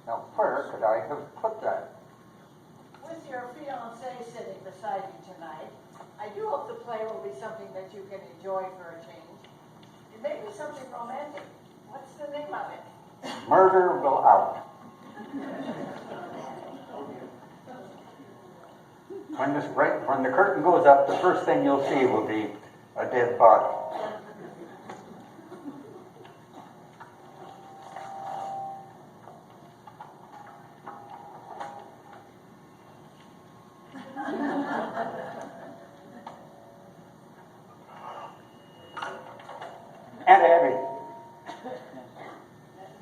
Now, where could I have put that? With your fiancé sitting beside you tonight, I do hope the play will be something that you can enjoy for a change. It may be something romantic. What's the name of it? Murder Will Out. When the curtain goes up, the first thing you'll see will be a dead body. Aunt Abby,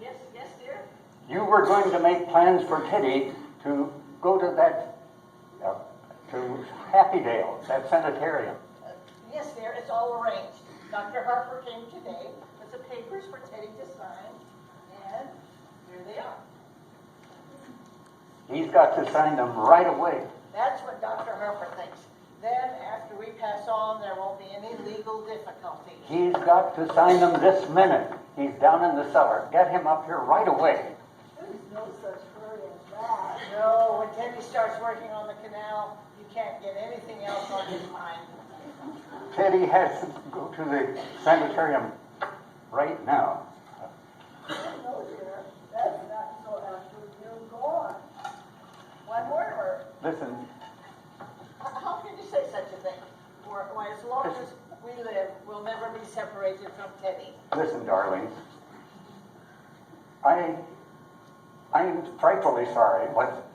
Yes, dear? you were going to make plans for Teddy to go to that, to Happydale, that sanitarium. Yes, dear, it's all arranged. Dr. Harper came today with the papers for Teddy to sign, and here they are. He's got to sign them right away. That's what Dr. Harper thinks. Then, after we pass on, there won't be any legal difficulty. He's got to sign them this minute. He's down in the cellar. Get him up here right away. There's no such hurry as that. No, when Teddy starts working on the canal, you can't get anything else on his mind. Teddy has to go to the sanitarium right now. No, dear. That's not until after you're gone. Why, Mortimer, Listen, how can you say such a thing? Why, as long as we live, we'll never be separated from Teddy. listen, darlings. I'm frightfully sorry, but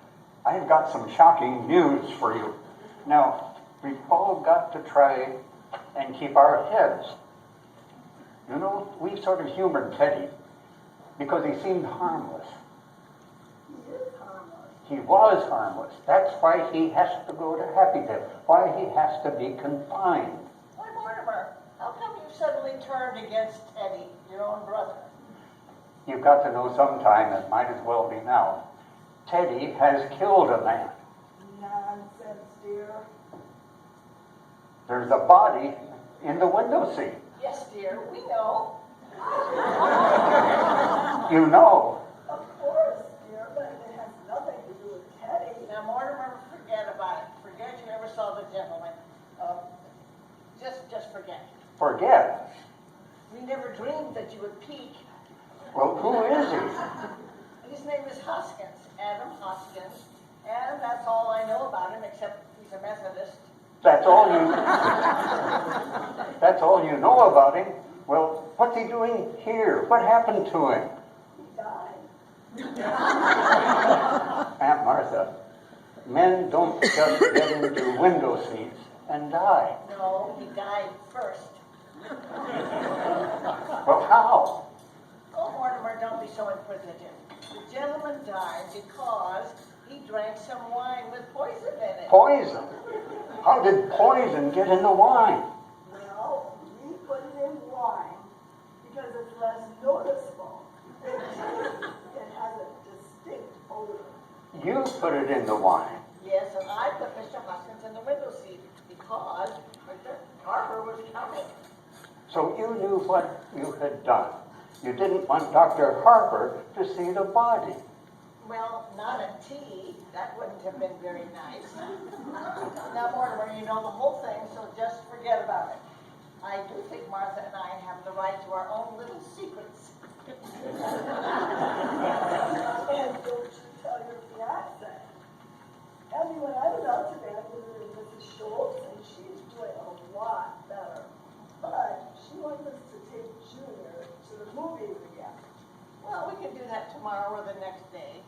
I've got some shocking news for you. Now, we've all got to try and keep our heads. You know, we sort of humored Teddy because he seemed harmless. He is harmless. He was harmless. That's why he has to go to Happydale, why he has to be confined. Why, Mortimer, how come you suddenly turned against Teddy, your own brother? You've got to know sometime, it might as well be now. Teddy has killed a man. Nonsense, dear. There's a body in the window seat. Yes, dear, we know. You know. Of course, dear, but it has nothing to do with Teddy. Now, Mortimer, forget about it. Forget you ever saw the gentleman. Just forget. Forget. We never dreamed that you would peek. Well, who is he? His name is Hoskins, Adam Hoskins, and that's all I know about him, except he's a Methodist. That's all you know about him. Well, what's he doing here? What happened to him? He died. Aunt Martha, men don't just get into window seats and die. No, he died first. Well, how? Oh, Mortimer, don't be so inquisitive. The gentleman died because he drank some wine with poison in it. Poison? How did poison get in the wine? Well, we put it in wine because it's less noticeable. It has a distinct odor. You put it in the wine. Yes, and I put Mr. Hoskins in the window seat because Mr. Harper was coming. So you knew what you had done. You didn't want Dr. Harper to see the body. Well, not a tea. That wouldn't have been very nice. Now, Mortimer, you know the whole thing, so just forget about it. I do think Martha and I have the right to our own little secrets. And don't you tell your fiancé. Abby, when I was out today, I visited Mrs. Schultz, and she's doing a lot better. But she wants us to take Junior to the movies again. Well, we can do that tomorrow or the next day.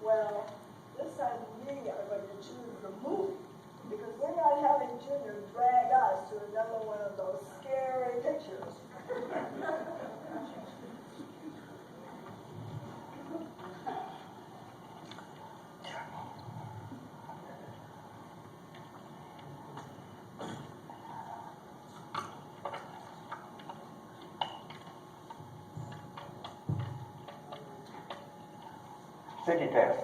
Well, this time we are going to choose the movie because we're not having Junior drag us to another one of those scary pictures. City test.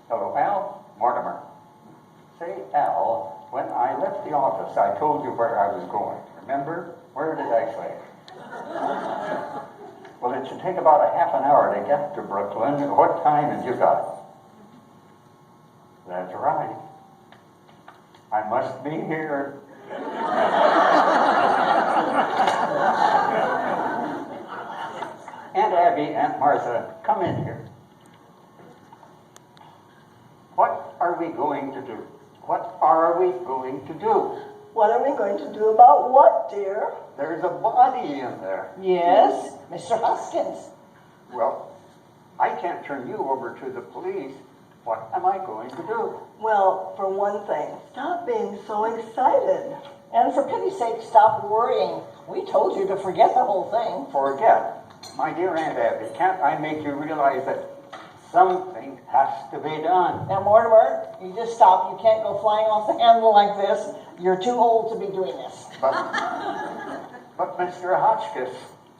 Hello, Al. Mortimer. Say, Al, when I left the office, I told you where I was going. Remember? Where did I say? Well, it's to take about a half an hour to get to Brooklyn. What time have you got? That's right. I must be here. Aunt Abby, Aunt Martha, come in here. What are we going to do? What are we going to do? What are we going to do about what, dear? There's a body in there. Yes, Mr. Hoskins. Well, I can't turn you over to the police. What am I going to do? Well, for one thing, stop being so excited. And for pity's sake, stop worrying. We told you to forget the whole thing. Forget. My dear Aunt Abby, can't I make you realize that something has to be done? Now, Mortimer, you just stop. You can't go flying off the handle like this. You're too old to be doing this. But Mr. Hotchkiss,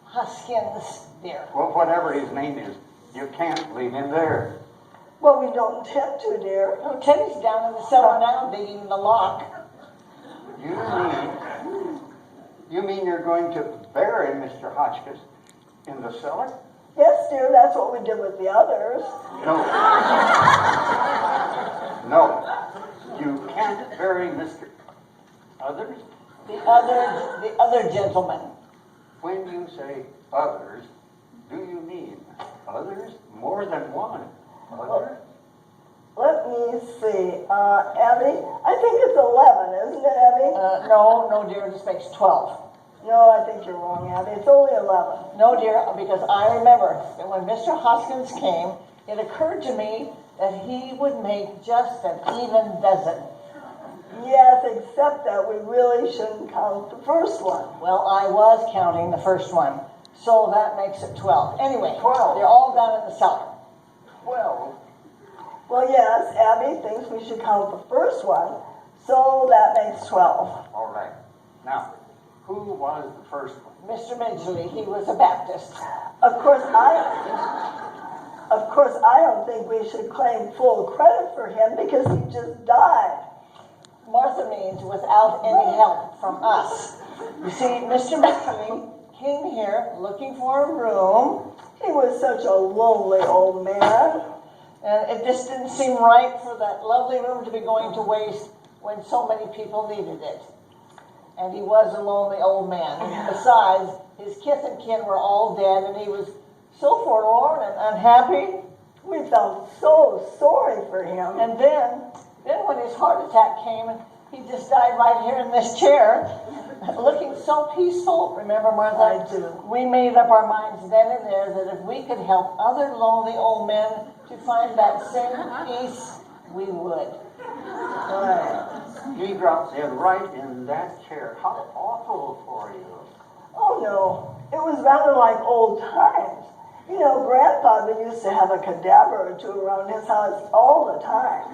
Hoskins, dear. well, whatever his name is, you can't leave him there. Well, we don't intend to, dear. Oh, Teddy's down in the cellar now digging the lock. You mean you're going to bury Mr. Hotchkiss in the cellar? Yes, dear, that's what we did with the others. No. No. You can't bury Mr. Others? The other gentleman. When you say others, do you mean others? More than one? Others? Let me see. Abby, I think it's 11, isn't it, Abby? No, dear, this makes 12. No, I think you're wrong, Abby. It's only 11. No, dear, because I remember that when Mr. Hoskins came, it occurred to me that he would make just an even dozen. Yes, except that we really shouldn't count the first one. Well, I was counting the first one, so that makes it 12. Anyway, 12. They're all down in the cellar. 12. Well, yes, Abby thinks we should count the first one, so that makes 12. All right. Now, who was the first one? Mr. Midgley, he was a Baptist. Of course, I don't think we should claim full credit for him because he just died. Martha means without any help from us. You see, Mr. Midgley came here looking for a room. He was such a lonely old man. And it just didn't seem right for that lovely room to be going to waste when so many people needed it. And he was a lonely old man. Besides, his kith and kin were all dead, and he was so forlorn and unhappy. We felt so sorry for him. And then when his heart attack came, and he just died right here in this chair, looking so peaceful. Remember, Martha? I do. We made up our minds then and there that if we could help other lonely old men to find that same peace, we would. He dropped dead right in that chair. How awful for you. Oh, no. It was rather like old times. You know, Grandfather used to have a cadaver or two around his house all the time.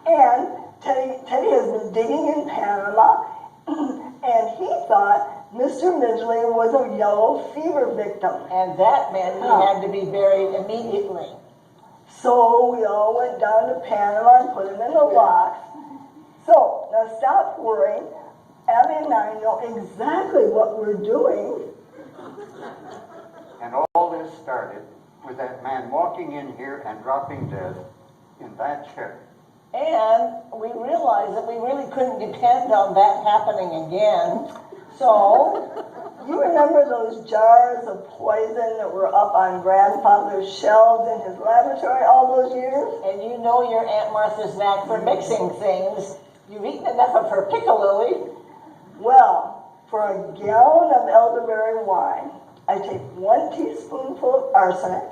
And Teddy has been digging in Panama, and he thought Mr. Midgley was a yellow fever victim. And that meant he had to be buried immediately. So we all went down to Panama and put him in the lock. So, now stop worrying. Abby and I know exactly what we're doing. And all this started with that man walking in here and dropping dead in that chair. And we realized that we really couldn't depend on that happening again. So, You remember those jars of poison that were up on Grandfather's shelves in his laboratory all those years? and you know your Aunt Martha's knack for mixing things. You've eaten enough of her piccalilli. Well, for a gallon of elderberry wine, I take 1 teaspoonful of arsenic,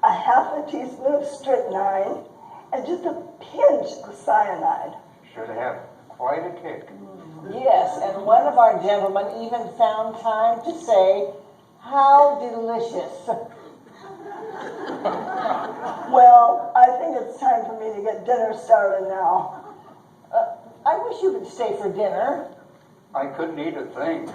a half a teaspoon of strychnine, and just a pinch of cyanide. Should have quite a kick. Yes, and one of our gentlemen even found time to say, "How delicious." Well, I think it's time for me to get dinner started now. I wish you would stay for dinner. I couldn't eat a thing.